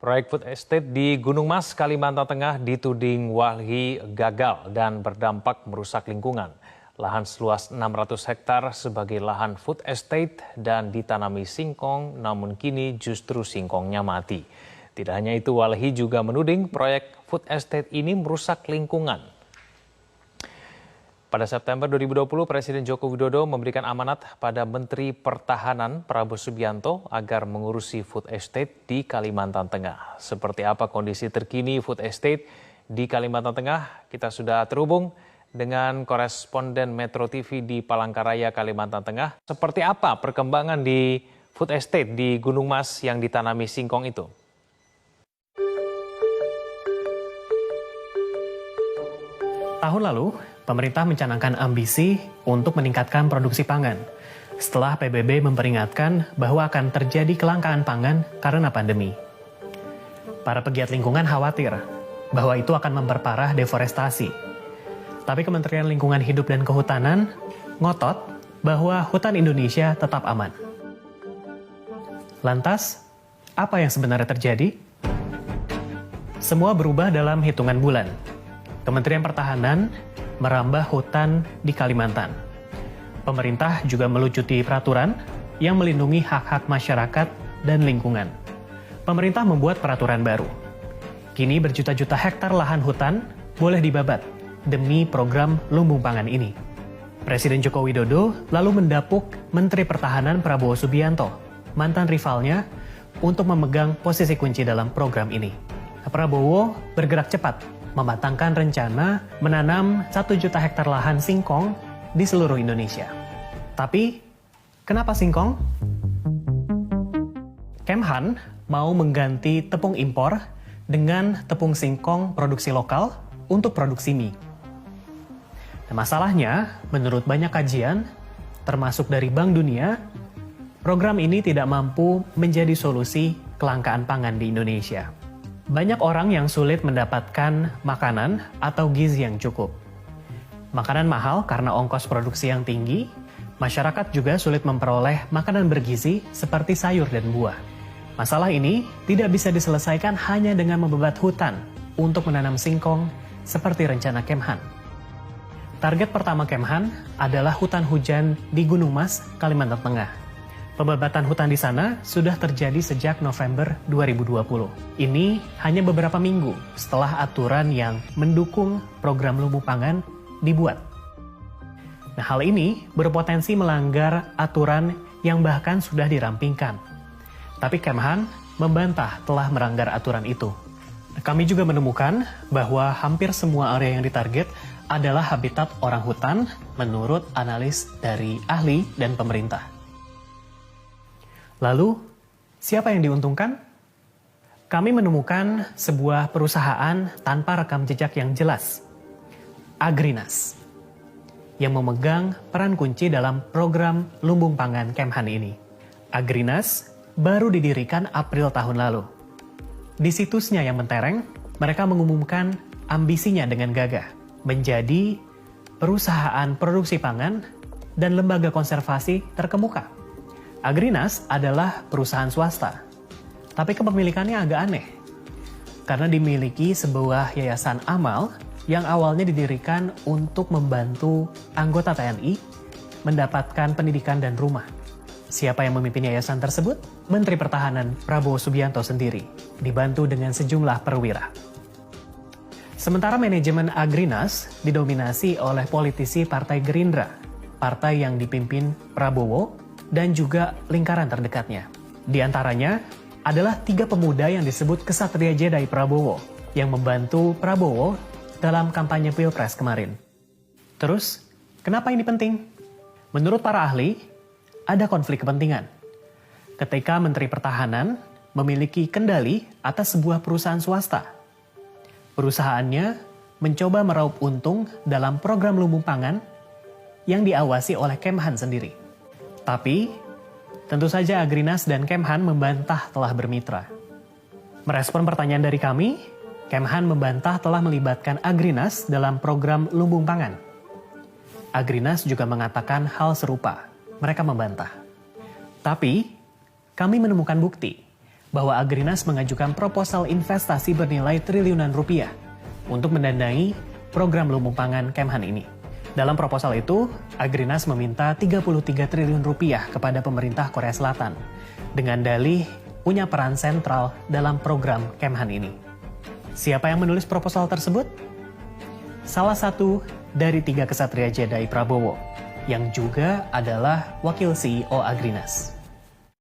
Proyek food estate di Gunung Mas, Kalimantan Tengah dituding Walhi gagal dan berdampak merusak lingkungan. Lahan seluas 600 hektar sebagai lahan food estate dan ditanami singkong, namun kini justru singkongnya mati. Tidak hanya itu, Walhi juga menuding proyek food estate ini merusak lingkungan. Pada September 2020, Presiden Joko Widodo memberikan amanat pada Menteri Pertahanan Prabowo Subianto agar mengurusi food estate di Kalimantan Tengah. Seperti apa kondisi terkini food estate di Kalimantan Tengah? Kita sudah terhubung dengan koresponden Metro TV di Palangkaraya, Kalimantan Tengah. Seperti apa perkembangan di food estate di Gunung Mas yang ditanami singkong itu? Tahun lalu, pemerintah mencanangkan ambisi untuk meningkatkan produksi pangan. Setelah PBB memperingatkan bahwa akan terjadi kelangkaan pangan karena pandemi. Para pegiat lingkungan khawatir bahwa itu akan memperparah deforestasi. Tapi Kementerian Lingkungan Hidup dan Kehutanan ngotot bahwa hutan Indonesia tetap aman. Lantas, apa yang sebenarnya terjadi? Semua berubah dalam hitungan bulan. Kementerian Pertahanan merambah hutan di Kalimantan. Pemerintah juga melucuti peraturan yang melindungi hak-hak masyarakat dan lingkungan. Pemerintah membuat peraturan baru. Kini berjuta-juta hektar lahan hutan boleh dibabat demi program lumbung pangan ini. Presiden Joko Widodo lalu mendapuk Menteri Pertahanan Prabowo Subianto, mantan rivalnya, untuk memegang posisi kunci dalam program ini. Prabowo bergerak cepat mematangkan rencana menanam 1 juta hektar lahan singkong di seluruh Indonesia. Tapi, kenapa singkong? Kemhan mau mengganti tepung impor dengan tepung singkong produksi lokal untuk produksi mie. Nah, masalahnya, menurut banyak kajian, termasuk dari Bank Dunia, program ini tidak mampu menjadi solusi kelangkaan pangan di Indonesia. Banyak orang yang sulit mendapatkan makanan atau gizi yang cukup. Makanan mahal karena ongkos produksi yang tinggi, masyarakat juga sulit memperoleh makanan bergizi seperti sayur dan buah. Masalah ini tidak bisa diselesaikan hanya dengan membebat hutan untuk menanam singkong seperti rencana Kemhan. Target pertama Kemhan adalah hutan hujan di Gunung Mas, Kalimantan Tengah. Pembabatan hutan di sana sudah terjadi sejak November 2020. Ini hanya beberapa minggu setelah aturan yang mendukung program lumbung pangan dibuat. Nah, hal ini berpotensi melanggar aturan yang bahkan sudah dirampingkan. Tapi Kemhan membantah telah melanggar aturan itu. Nah, kami juga menemukan bahwa hampir semua area yang ditarget adalah habitat orang hutan menurut analis dari ahli dan pemerintah. Lalu, siapa yang diuntungkan? Kami menemukan sebuah perusahaan tanpa rekam jejak yang jelas, Agrinas, yang memegang peran kunci dalam program lumbung pangan Kemhan ini. Agrinas baru didirikan April tahun lalu. Di situsnya yang mentereng, mereka mengumumkan ambisinya dengan gagah menjadi perusahaan produksi pangan dan lembaga konservasi terkemuka. Agrinas adalah perusahaan swasta, tapi kepemilikannya agak aneh, karena dimiliki sebuah yayasan amal yang awalnya didirikan untuk membantu anggota TNI mendapatkan pendidikan dan rumah. Siapa yang memimpin yayasan tersebut? Menteri Pertahanan Prabowo Subianto sendiri, dibantu dengan sejumlah perwira. Sementara manajemen Agrinas didominasi oleh politisi Partai Gerindra, partai yang dipimpin Prabowo, dan juga lingkaran terdekatnya. Di antaranya adalah 3 pemuda yang disebut Kesatria Jedi Prabowo yang membantu Prabowo dalam kampanye Pilpres kemarin. Terus, kenapa ini penting? Menurut para ahli, ada konflik kepentingan. Ketika Menteri Pertahanan memiliki kendali atas sebuah perusahaan swasta, perusahaannya mencoba meraup untung dalam program lumbung pangan yang diawasi oleh Kemhan sendiri. Tapi, tentu saja Agrinas dan Kemhan membantah telah bermitra. Merespon pertanyaan dari kami, Kemhan membantah telah melibatkan Agrinas dalam program lumbung pangan. Agrinas juga mengatakan hal serupa. Mereka membantah. Tapi, kami menemukan bukti bahwa Agrinas mengajukan proposal investasi bernilai triliunan rupiah untuk mendanai program lumbung pangan Kemhan ini. Dalam proposal itu, Agrinas meminta 33 triliun rupiah kepada pemerintah Korea Selatan dengan dalih punya peran sentral dalam program Kemhan ini. Siapa yang menulis proposal tersebut? Salah satu dari 3 kesatria Jedi Prabowo, yang juga adalah wakil CEO Agrinas.